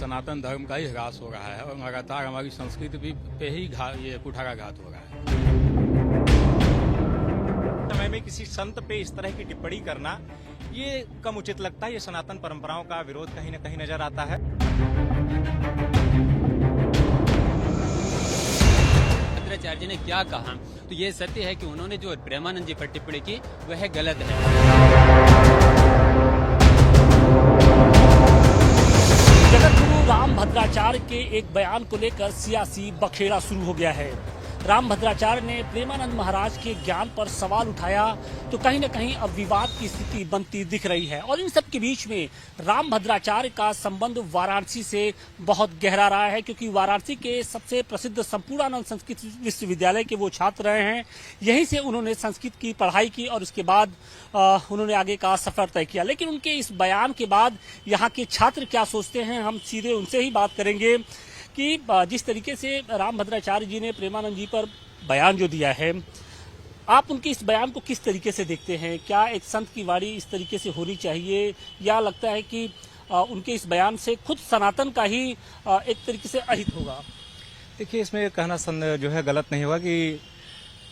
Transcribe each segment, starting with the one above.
सनातन धर्म का ही ह्रास हो रहा है और लगातार हमारी संस्कृति भी पे ही ये कुठाराघात हो रहा है। समय में किसी संत पे इस तरह की टिप्पणी करना ये कम उचित लगता है। ये सनातन परंपराओं का विरोध कहीं न कहीं नजर आता है। भद्राचार्य ने क्या कहा, तो ये सत्य है कि उन्होंने जो प्रेमानंद जी पर टिप्पणी की वह गलत है। जगतगुरु राम भद्राचार्य के एक बयान को लेकर सियासी बखेड़ा शुरू हो गया है। राम भद्राचार्य ने प्रेमानंद महाराज के ज्ञान पर सवाल उठाया तो कहीं न कहीं अब विवाद की स्थिति बनती दिख रही है। और इन सब के बीच में राम भद्राचार्य का संबंध वाराणसी से बहुत गहरा रहा है, क्योंकि वाराणसी के सबसे प्रसिद्ध संपूर्णानंद संस्कृत विश्वविद्यालय के वो छात्र रहे हैं। यहीं से उन्होंने संस्कृत की पढ़ाई की और उसके बाद उन्होंने आगे का सफर तय किया। लेकिन उनके इस बयान के बाद यहाँ के छात्र क्या सोचते हैं, हम सीधे उनसे ही बात करेंगे कि जिस तरीके से राम भद्राचार्य जी ने प्रेमानंद जी पर बयान जो दिया है, आप उनके इस बयान को किस तरीके से देखते हैं? क्या एक संत की वाणी इस तरीके से होनी चाहिए, या लगता है कि उनके इस बयान से खुद सनातन का ही एक तरीके से अहित होगा? देखिए, इसमें कहना जो है गलत नहीं होगा कि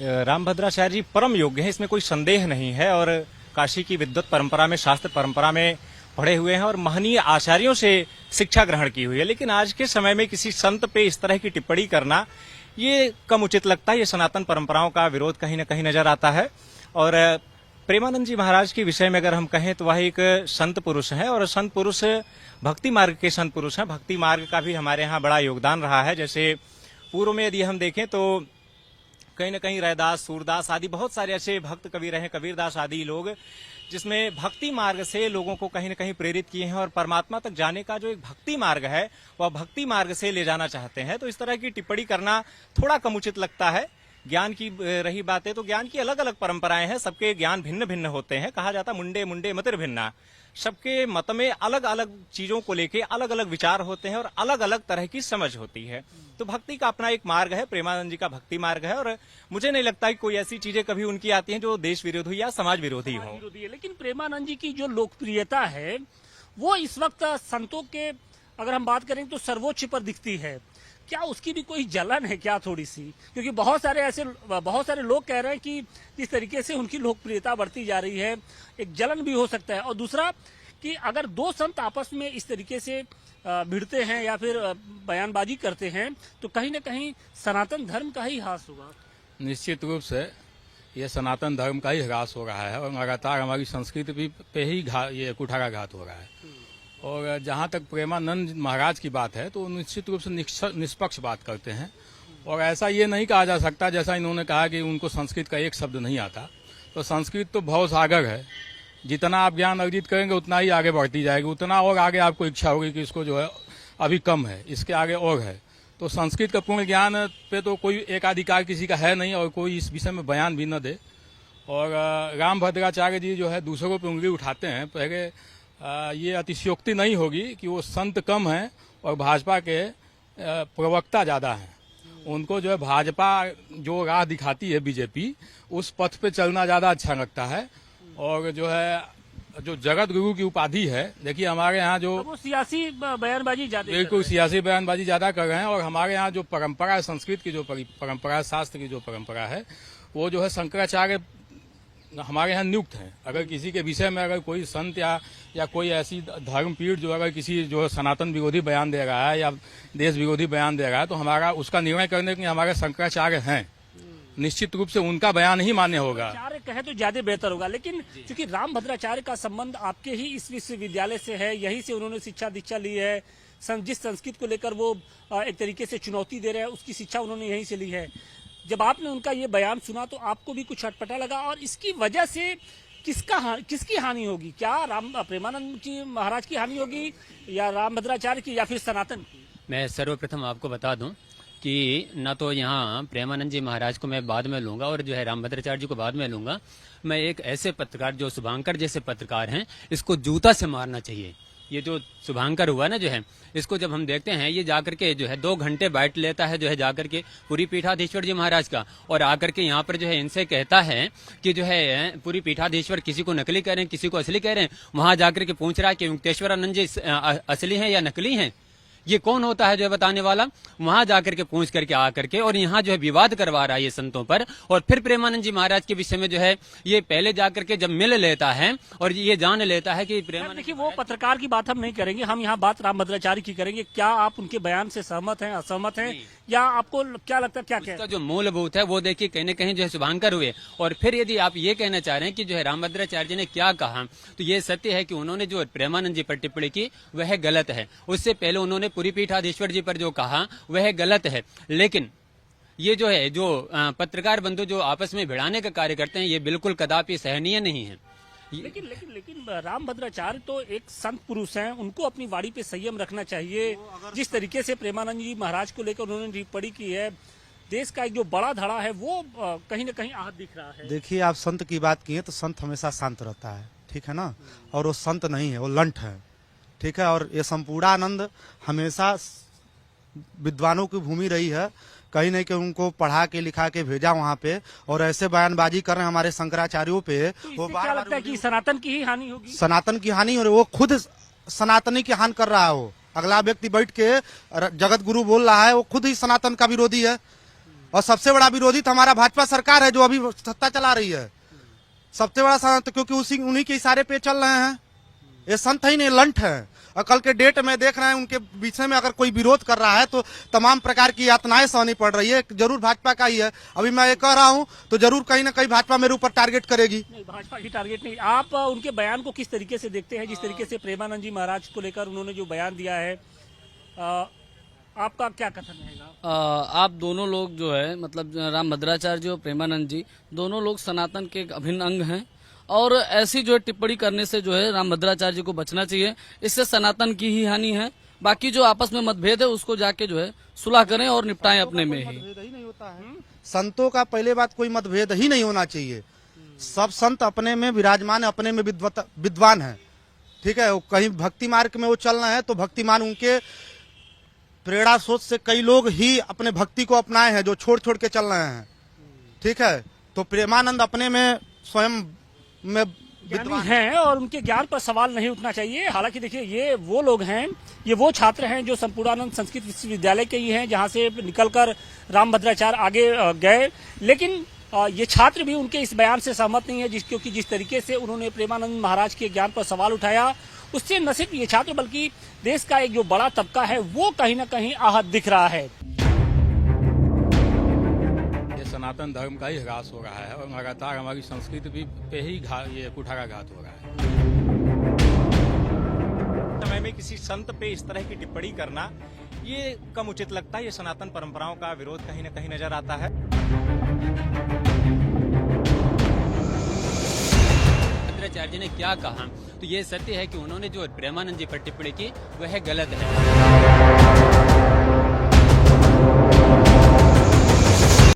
राम भद्राचार्य जी परम योग्य हैं, इसमें कोई संदेह नहीं है। और काशी की विद्वत परंपरा में, शास्त्र परंपरा में पढ़े हुए हैं और महनीय आचार्यों से शिक्षा ग्रहण की हुई है। लेकिन आज के समय में किसी संत पे इस तरह की टिप्पणी करना ये कम उचित लगता है। ये सनातन परंपराओं का विरोध कहीं न कहीं नजर आता है। और प्रेमानंद जी महाराज के विषय में अगर हम कहें तो वह एक संत पुरुष हैं और संत पुरुष भक्ति मार्ग के संत पुरुष हैं। भक्ति मार्ग का भी हमारे यहाँ बड़ा योगदान रहा है। जैसे पूर्व में यदि हम देखें तो कहीं न कहीं रैदास, सूरदास आदि बहुत सारे ऐसे भक्त कवि रहे, कबीरदास आदि लोग, जिसमें भक्ति मार्ग से लोगों को कहीं न कहीं प्रेरित किए हैं और परमात्मा तक जाने का जो एक भक्ति मार्ग है वह भक्ति मार्ग से ले जाना चाहते हैं। तो इस तरह की टिप्पणी करना थोड़ा कम उचित लगता है। ज्ञान की रही बातें तो ज्ञान की अलग अलग परंपराएं हैं, सबके ज्ञान भिन्न भिन्न होते हैं। कहा जाता मुंडे मुंडे मतिर भिन्ना, सबके मत में अलग अलग चीजों को लेके अलग अलग विचार होते हैं और अलग अलग तरह की समझ होती है। तो भक्ति का अपना एक मार्ग है, प्रेमानंद जी का भक्ति मार्ग है। और मुझे नहीं लगता कि कोई ऐसी चीजें कभी उनकी आती हैं जो देश विरोधी या समाज विरोधी हो। लेकिन प्रेमानंद जी की जो लोकप्रियता है वो इस वक्त संतों के अगर हम बात करें तो सर्वोच्च पर दिखती है। क्या उसकी भी कोई जलन है क्या थोड़ी सी? क्योंकि बहुत सारे लोग कह रहे हैं कि इस तरीके से उनकी लोकप्रियता बढ़ती जा रही है, एक जलन भी हो सकता है। और दूसरा कि अगर दो संत आपस में इस तरीके से भिड़ते हैं या फिर बयानबाजी करते हैं तो कहीं ना कहीं सनातन धर्म का ही ह्रास होगा। निश्चित रूप से ये सनातन धर्म का ही ह्रास हो रहा है और लगातार हमारी संस्कृति भी पे ही ये कुठाराघात हो रहा है। और जहाँ तक प्रेमानंद महाराज की बात है तो निश्चित रूप से निष्पक्ष बात करते हैं। और ऐसा ये नहीं कहा जा सकता, जैसा इन्होंने कहा कि उनको संस्कृत का एक शब्द नहीं आता। तो संस्कृत तो भव सागर है, जितना आप ज्ञान अर्जित करेंगे उतना ही आगे बढ़ती जाएगी, उतना और आगे आपको इच्छा होगी कि इसको जो है अभी कम है, इसके आगे और है। तो संस्कृत का पूर्ण ज्ञान पे तो कोई एकाधिकार किसी का है नहीं और कोई इस विषय में बयान भी न दे। और राम भद्राचार्य जी जो है दूसरों पर उंगली उठाते हैं, पहले ये अतिशयोक्ति नहीं होगी कि वो संत कम हैं और भाजपा के प्रवक्ता ज़्यादा हैं। उनको जो है भाजपा जो राह दिखाती है बीजेपी, उस पथ पे चलना ज़्यादा अच्छा लगता है। और जो है जो जगत गुरु की उपाधि है, देखिए हमारे यहाँ जो वो सियासी बयानबाजी ज्यादा, बिल्कुल सियासी बयानबाजी ज्यादा कर रहे हैं। और हमारे यहाँ जो परंपरा है, संस्कृत की जो परंपरा है, शास्त्र की जो परंपरा है, वो जो है शंकराचार्य हमारे यहाँ नियुक्त हैं। अगर किसी के विषय में अगर कोई संत या कोई ऐसी धर्मपीठ जो अगर किसी जो सनातन विरोधी बयान दे रहा है या देश विरोधी बयान दे रहा है तो हमारा उसका निर्णय करने के लिए हमारे शंकराचार्य हैं। निश्चित रूप से उनका बयान ही मान्य होगा। आचार्य कहे तो ज्यादा बेहतर होगा। लेकिन क्योंकि राम भद्राचार्य का संबंध आपके ही इस विश्वविद्यालय से है, यहीं से उन्होंने शिक्षा दीक्षा ली है, जिस संस्कृत को लेकर वो एक तरीके से चुनौती दे रहे हैं उसकी शिक्षा उन्होंने यहीं से ली है। जब आपने उनका ये बयान सुना तो आपको भी कुछ अटपटा लगा, और इसकी वजह से किसकी हानि होगी? क्या राम प्रेमानंद जी महाराज की हानि होगी या राम भद्राचार्य की या फिर सनातन की? मैं सर्वप्रथम आपको बता दूं कि न तो यहाँ प्रेमानंद जी महाराज को मैं बाद में लूंगा और जो है राम भद्राचार्य जी को बाद में लूंगा। मैं एक ऐसे पत्रकार जो शुभांकर जैसे पत्रकार हैं, इसको जूता से मारना चाहिए। ये जो शुभांकर हुआ ना जो है, इसको जब हम देखते हैं ये जाकर के जो है 2 घंटे बैठ लेता है जो है जाकर के पूरी पीठाधीश्वर जी महाराज का, और आकर के यहाँ पर जो है इनसे कहता है कि जो है पूरी पीठाधीश्वर किसी को नकली कह रहे हैं, किसी को असली कह रहे हैं। वहां जाकर के पूछ रहा है कि मुक्तेश्वर आनंद जी असली हैं या नकली हैं। ये कौन होता है जो है बताने वाला? वहां जाकर के पूछ करके आ करके और यहाँ जो है विवाद करवा रहा है ये संतों पर, और फिर प्रेमानंद जी महाराज के विषय में जो है ये पहले जाकर के जब मिल लेता है और ये जान लेता है कि प्रेमानंद, देखिए वो पत्रकार की बात हम नहीं करेंगे, हम यहाँ बात रामभद्राचार्य की करेंगे। क्या आप उनके बयान से सहमत हैं, असहमत हैं, या आपको क्या लगता है क्या उसका क्या जो मूलभूत है वो देखिए कहीं न कहीं जो है शुभांकर हुए। और फिर यदि आप ये कहना चाह रहे हैं कि जो है रामभद्राचार्य जी ने क्या कहा, तो ये सत्य है कि उन्होंने जो प्रेमानंद जी पर टिप्पणी की वह गलत है। उससे पहले उन्होंने पुरी पीठाधीश्वर जी पर जो कहा वह गलत है। लेकिन ये जो है जो पत्रकार बंधु जो आपस में भिड़ाने का कार्य करते हैं, ये बिल्कुल कदापि सहनीय नहीं है। लेकिन रामभद्राचार्य तो एक संत पुरुष हैं, उनको अपनी वाणी पे संयम रखना चाहिए। जिस तरीके से प्रेमानंद जी महाराज को लेकर उन्होंने टिप्पणी की है, देश का एक जो बड़ा धड़ा है वो कहीं न कहीं आहत दिख रहा है। देखिए, आप संत की बात किए तो संत हमेशा शांत रहता है, ठीक है ना, और वो संत नहीं है, वो लंठ है, ठीक है। और ये संपूर्णानंद हमेशा विद्वानों की भूमि रही है, कहीं नहीं कि उनको पढ़ा के लिखा के भेजा वहाँ पे, और ऐसे बयानबाजी कर रहे हैं हमारे शंकराचार्यों पे। तो वो क्या लगता है कि सनातन की ही हानि होगी? सनातन की हानि, और वो खुद सनातनी की हानि कर रहा है। वो अगला व्यक्ति बैठ के जगत गुरु बोल रहा है, वो खुद ही सनातन का विरोधी है। और सबसे बड़ा विरोधी तो हमारा भाजपा सरकार है जो अभी सत्ता चला रही है। सबसे बड़ा संत, क्योंकि उन्हीं के इशारे पे चल रहे हैं। ये संत ही नहीं, लंठ है। और कल के डेट में देख रहे हैं उनके विषय में अगर कोई विरोध कर रहा है तो तमाम प्रकार की यातनाएं सहनी पड़ रही है। जरूर भाजपा का ही है। अभी मैं ये कह रहा हूं तो जरूर कहीं ना कहीं भाजपा मेरे ऊपर टारगेट करेगी। नहीं, भाजपा की टारगेट नहीं। आप उनके बयान को किस तरीके से देखते हैं, जिस तरीके से प्रेमानंद जी महाराज को लेकर उन्होंने जो बयान दिया है, आपका क्या कथन रहेगा? आप दोनों लोग जो है, मतलब रामभद्राचार्य जी और प्रेमानंद जी दोनों लोग सनातन के एक अभिन्न अंग हैं, और ऐसी जो है टिप्पणी करने से जो है रामभद्राचार्य जी को बचना चाहिए। इससे सनातन की ही हानि है। बाकी जो आपस में मतभेद है उसको जाके जो है सुलह करें और निपटाएं अपने में ही। मतभेद ही नहीं होता है। संतों का पहले बात कोई मतभेद ही नहीं होना चाहिए। सब संत अपने में विराजमान है, अपने में विद्वान है, ठीक है। कहीं भक्ति मार्ग में वो चल रहे हैं तो भक्तिमान उनके प्रेरणा सोच से कई लोग ही अपने भक्ति को अपनाए हैं जो छोड़ छोड़ के चल रहे हैं, ठीक है। तो प्रेमानंद अपने में स्वयं में ज्ञानी हैं और उनके ज्ञान पर सवाल नहीं उठना चाहिए। हालांकि देखिए, ये वो लोग हैं, ये वो छात्र हैं जो संपूर्णानंद संस्कृत विश्वविद्यालय के ही हैं, जहां से निकलकर रामभद्राचार्य आगे गए। लेकिन ये छात्र भी उनके इस बयान से सहमत नहीं है, क्योंकि जिस तरीके से उन्होंने प्रेमानंद महाराज के ज्ञान पर सवाल उठाया, उससे न सिर्फ ये छात्र बल्कि देश का एक जो बड़ा तबका है वो कहीं न कहीं आहत दिख रहा है। सनातन धर्म का ही ह्रास हो रहा है और लगातार हमारी संस्कृति भी पे ही ये कुठाराघात हो रहा है। समय में किसी संत पे इस तरह की टिप्पणी करना ये कम उचित लगता है। ये सनातन परंपराओं का विरोध कहीं न कहीं नजर आता है। भद्राचार्य जी ने क्या कहा, तो ये सत्य है कि उन्होंने जो प्रेमानंद जी पर टिप्पणी की वह गलत है।